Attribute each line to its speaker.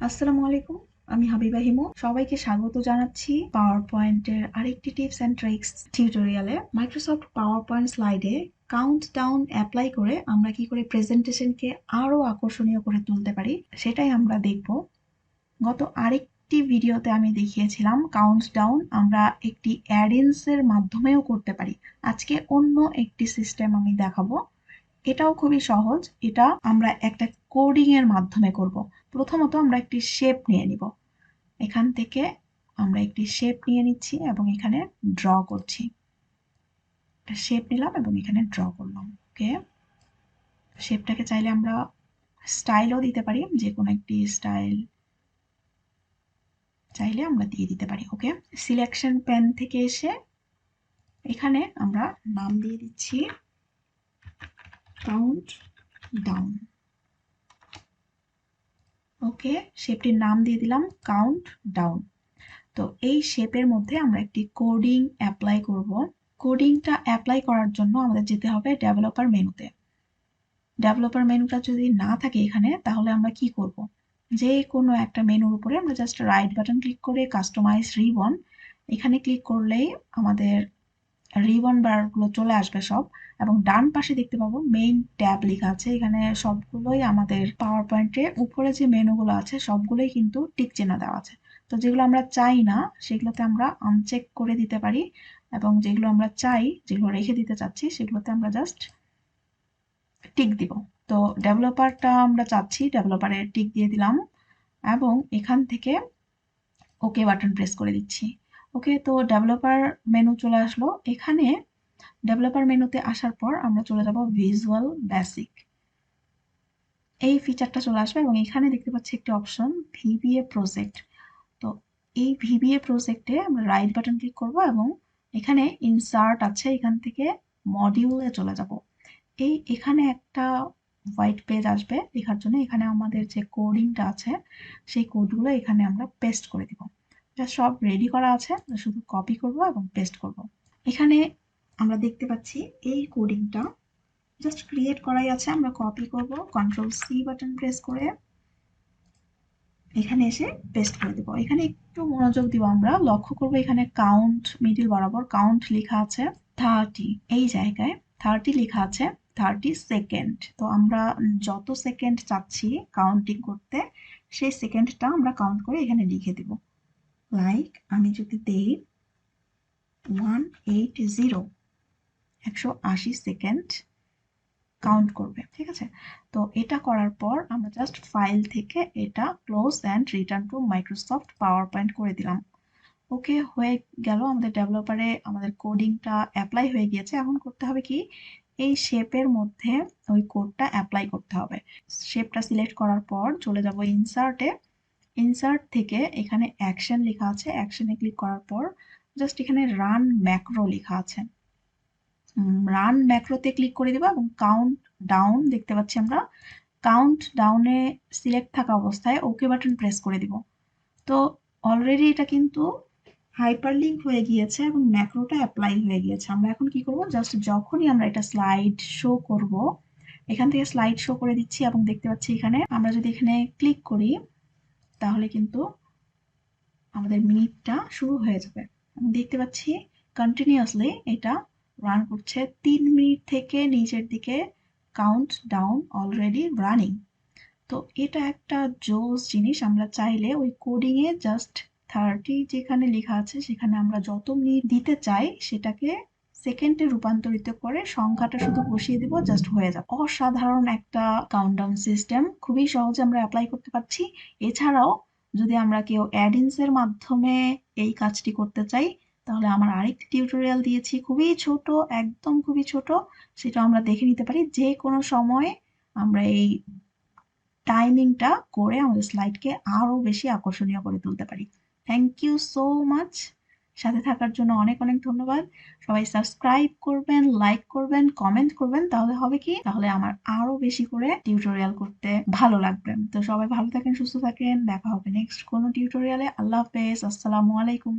Speaker 1: আসসালামু আলাইকুম। আমি হাবিবা হিমু। সবাইকে স্বাগত জানাচ্ছি পাওয়ার পয়েন্টের আরেকটি টিপস অ্যান্ড ট্রিক্স টিউটোরিয়ালে। মাইক্রোসফট পাওয়ার পয়েন্ট স্লাইডে কাউন্ট ডাউন অ্যাপ্লাই করে আমরা কি করে প্রেজেন্টেশনকে আরো আকর্ষণীয় করে তুলতে পারি সেটাই আমরা দেখব। গত আরেকটি ভিডিওতে আমি দেখিয়েছিলাম কাউন্ট ডাউন আমরা একটি অ্যাডেন্স এর মাধ্যমেও করতে পারি। আজকে অন্য একটি সিস্টেম আমি দেখাবো। এটাও খুবই সহজ। এটা আমরা একটা কোডিং এর মাধ্যমে করব। প্রথমত আমরা একটি শেপ নিয়ে নিব। এখান থেকে আমরা একটি শেপ নিয়ে নিচ্ছি এবং এখানে ড্র করছি। একটা শেপ নিলাম এবং এখানে ড্র করলাম। ওকে, শেপটাকে চাইলে আমরা স্টাইলও দিতে পারি, যে কোনো একটি স্টাইল চাইলে আমরা দিয়ে দিতে পারি। ওকে, সিলেকশন প্যান থেকে এসে এখানে আমরা নাম দিয়ে দিচ্ছি কাউন্ট ডাউন। ওকে, শেপটির নাম দিয়ে দিলাম কাউন্ট ডাউন। তো এই শেপের মধ্যে আমরা একটি কোডিং অ্যাপ্লাই করব। কোডিংটা অ্যাপ্লাই করার জন্য আমাদের যেতে হবে ডেভেলপার মেনুতে। ডেভেলপার মেনুটা যদি না থাকে এখানে, তাহলে আমরা কি করব? যে কোনো একটা মেনুর উপরে আমরা জাস্ট রাইট বাটন ক্লিক করে কাস্টমাইজ রিবন, এখানে ক্লিক করলেই আমাদের রিবন বারগুলো চলে আসবে সব, এবং ডান পাশে দেখতে পাবো মেইন ট্যাব লেখা আছে। এখানে সবগুলোই আমাদের পাওয়ার পয়েন্টে উপরে যে মেনুগুলো আছে সবগুলোই কিন্তু টিক চিহ্ন দেওয়া আছে। তো যেগুলো আমরা চাই না সেগুলোতে আমরা আনচেক করে দিতে পারি, এবং যেগুলো আমরা চাই, যেগুলো রেখে দিতে চাচ্ছি, সেগুলোতে আমরা জাস্ট টিক দিব। তো ডেভেলপারটা আমরা চাচ্ছি, ডেভেলপারে টিক দিয়ে দিলাম এবং এখান থেকে ওকে বাটন প্রেস করে দিচ্ছি। ওকে, তো ডেভেলপার মেনু চলে আসলো। এখানে ডেভেলপার মেনুতে আসার পর আমরা চলে যাব ভিজুয়াল বেসিক। এই ফিচারটা চলে আসবে এবং এখানে দেখতে পাচ্ছি একটি অপশন ভিবিএ প্রজেক্ট। তো এই ভিবিএ প্রজেক্টে আমরা রাইট বাটন ক্লিক করব এবং এখানে ইনসার্ট আছে, এখান থেকে মডিউলে চলে যাব। এখানে একটা হোয়াইট পেজ আসবে লেখার জন্য। এখানে আমাদের যে কোডিংটা আছে সেই কোডগুলো এখানে আমরা পেস্ট করে দিব। এটা সব রেডি করা আছে, শুধু কপি করব এবং পেস্ট করব। এখানে আমরা দেখতে পাচ্ছি এই কোডিংটা জাস্ট ক্রিয়েট করাই আছে। আমরা কপি করব, কন্ট্রোল সি বাটন প্রেস করে এখানে এসে পেস্ট করে দেব। এখানে একটু মনোযোগ দিব, আমরা লক্ষ্য করব এখানে কাউন্ট মিডিল বরাবর কাউন্ট লেখা আছে 30, এই জায়গায় 30 লেখা আছে 30 সেকেন্ড। তো আমরা যত সেকেন্ড চাচ্ছি কাউন্টিং করতে, সেই সেকেন্ডটা আমরা কাউন্ট করে এখানে লিখে দিব। লাইক আমি যদি দেই 180, 180 সেকেন্ড কাউন্ট করবে। ঠিক আছে, তো এটা করার পর আমরা জাস্ট ফাইল থেকে এটা close and return to Microsoft power point করে দিলাম। ওকে, হয়ে গেল। আমাদের ডেভেলপারে আমাদের কোডিংটা অ্যাপ্লাই হয়ে গিয়েছে। এখন করতে হবে কি, এই শেপের মধ্যে ওই কোডটা অ্যাপ্লাই করতে হবে। শেপটা সিলেক্ট করার পর চলে যাব ইনসার্টে। ইনসার্ট থেকে এখানে অ্যাকশন লেখা আছে, অ্যাকশনে ক্লিক করার পর জাস্ট এখানে রান ম্যাক্রো লেখা আছে, রান ম্যাক্রোতে ক্লিক করে দেবো এবং কাউন্ট ডাউন দেখতে পাচ্ছি আমরা। কাউন্ট ডাউনে সিলেক্ট থাকা অবস্থায় ওকে বাটন প্রেস করে দিব। তো অলরেডি এটা কিন্তু হাইপারলিঙ্ক হয়ে গিয়েছে এবং ম্যাক্রোটা অ্যাপ্লাই হয়ে গিয়েছে। আমরা এখন কি করব, জাস্ট যখনই আমরা এটা স্লাইড শো করব, এখান থেকে স্লাইড শো করে দিচ্ছি এবং দেখতে পাচ্ছি এখানে আমরা যদি এখানে ক্লিক করি তাহলে কিন্তু আমাদের মিনিটটা শুরু হয়ে যাবে। আমি দেখতে পাচ্ছি কন্টিনিউয়াসলি এটা রান করছে। 3 মিনিট থেকে নিচের দিকে কাউন্ট ডাউন অলরেডি রানিং। তো এটা একটা জোস জিনিস। আমরা চাইলে ওই কোডিং এ জাস্ট 30 যেখানে লেখা আছে সেখানে আমরা যত মিনিট দিতে চাই সেটাকে সেকেন্ডে রূপান্তরিত করে সংখ্যাটা শুধু বসিয়ে দিব, জাস্ট হয়ে যাবে। অসাধারণ একটা কাউন্টডাউন সিস্টেম, খুবই সহজে আমরা অ্যাপ্লাই করতে পারছি। এছাড়াও যদি আমরা কেউ অ্যাডিন্স এর মাধ্যমে এই কাজটি করতে চাই, তাহলে আমার আরেকটি টিউটোরিয়াল দিয়েছি, খুবই ছোট, একদম খুবই ছোট, সেটা আমরা দেখে নিতে পারি। যে কোনো সময় আমরা এই টাইমিংটা করে আমাদের স্লাইডকে আরো বেশি আকর্ষণীয় করে তুলতে পারি। থ্যাংক ইউ সো মাচ, সাথে থাকার জন্য অনেক অনেক ধন্যবাদ। সবাই সাবস্ক্রাইব করবেন, লাইক করবেন, কমেন্ট করবেন, তাহলে হবে কি, তাহলে আমার আরো বেশি করে টিউটোরিয়াল করতে ভালো লাগবে। তো সবাই ভালো থাকেন, সুস্থ থাকেন, দেখা হবে নেক্সট কোনো টিউটোরিয়ালে। আল্লাহ হাফেজ, আসসালামু আলাইকুম।